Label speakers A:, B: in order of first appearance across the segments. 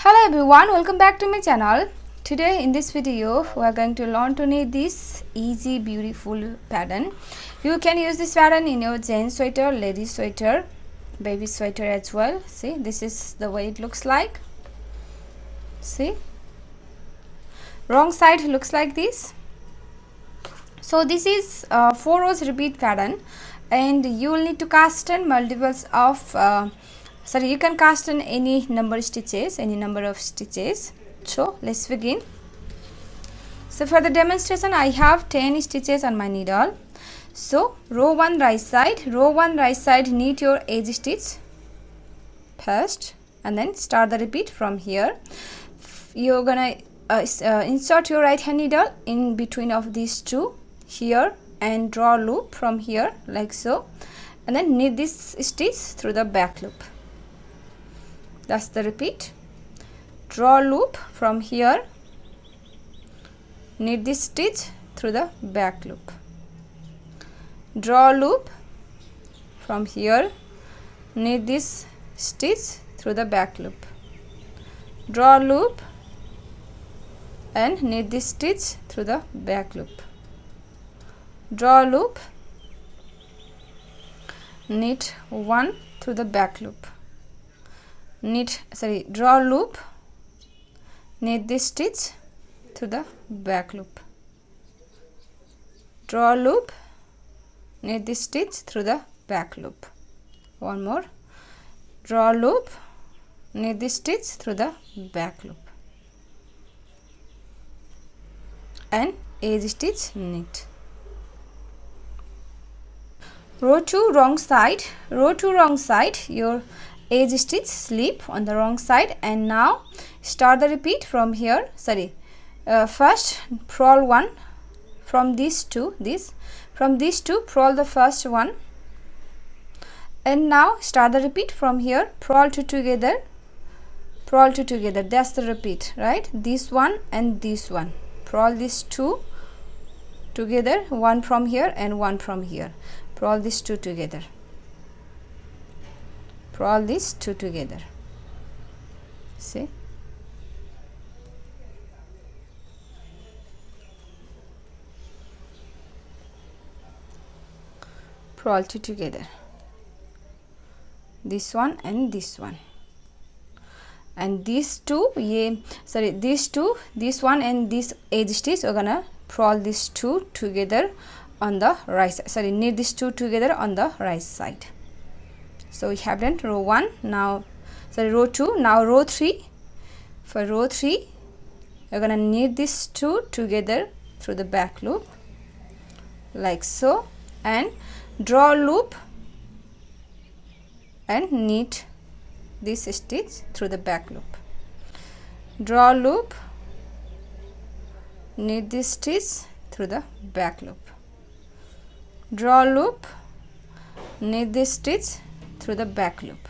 A: Hello everyone, welcome back to my channel. Today in this video we are going to learn to knit this easy beautiful pattern. You can use this pattern in your jean sweater, lady sweater, baby sweater as well. See, this is the way it looks like. See, wrong side looks like this. So this is 4 rows repeat pattern, and you will need to cast in multiples of you can cast in any number of stitches. So let's begin. So for the demonstration I have 10 stitches on my needle. So row 1 right side, knit your edge stitch first and then start the repeat from here. You're gonna insert your right hand needle in between of these two here and draw a loop from here like so, and then knit this stitch through the back loop. That's the repeat. Draw a loop from here, knit this stitch through the back loop. Draw a loop from here, knit this stitch through the back loop. Draw a loop and knit this stitch through the back loop. Draw a loop, knit one through the back loop. Draw a loop, knit this stitch through the back loop. Draw a loop, knit this stitch through the back loop. One more. Draw a loop, knit this stitch through the back loop and edge stitch knit. Row 2 wrong side, your edge stitch slip on the wrong side, and now start the repeat from here. First purl one from these two, purl the first one, and now start the repeat from here. Purl two together, that's the repeat, right? This one and this one, purl these two together, one from here and one from here. Purl these two together. Purl these two together. See, purl two together, this one and this one, and these two, this one and this edge stitch, we're gonna purl these two together on the right side. Knit these two together on the right side. So we have done row 1, now row 2. Now row 3. For row 3 you're gonna knit these two together through the back loop like so, and draw a loop and knit this stitch through the back loop. Draw a loop, knit this stitch through the back loop. Draw a loop, knit this stitch through the back loop.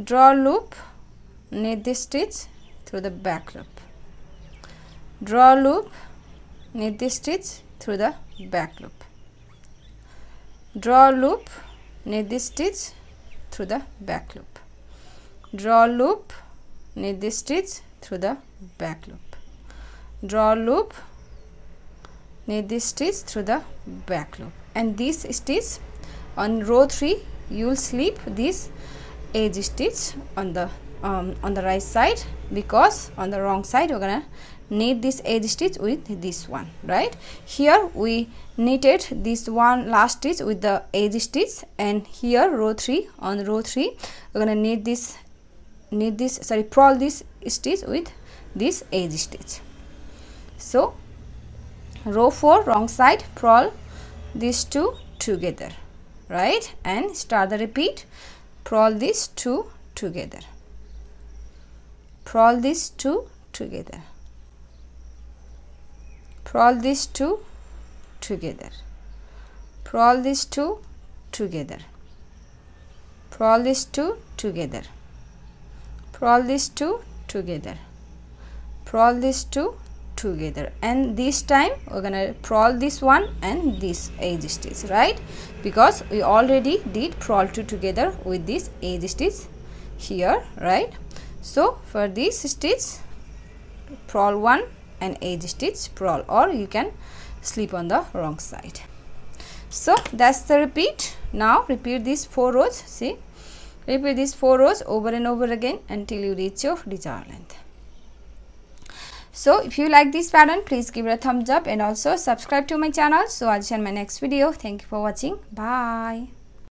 A: Draw a loop, knit this stitch through the back loop. Draw a loop, knit this stitch through the back loop. Draw a loop, knit this stitch through the back loop. Draw a loop, knit this stitch through the back loop. Draw a loop, knit this stitch through the back loop, and this stitch on row 3 you will slip this edge stitch on the right side, because on the wrong side we're gonna knit this edge stitch with this one, right? Here we knitted this one last stitch with the edge stitch, and here row 3, on row 3 we're gonna purl this stitch with this edge stitch. So row 4 wrong side, purl these two together, right, and start the repeat. Purl these two together, purl these two together, purl these two together, purl these two together, purl these two together, purl these two together, purl these two together, and this time we're gonna purl this one and this edge stitch, right, because we already did purl two together with this edge stitch here, right? So for this stitch, purl 1 and edge stitch, purl, or you can slip on the wrong side. So that's the repeat. Now repeat these 4 rows. See, repeat these 4 rows over and over again until you reach your desired length. So if you like this pattern, please give it a thumbs up and also subscribe to my channel. So I'll see you in my next video. Thank you for watching. Bye.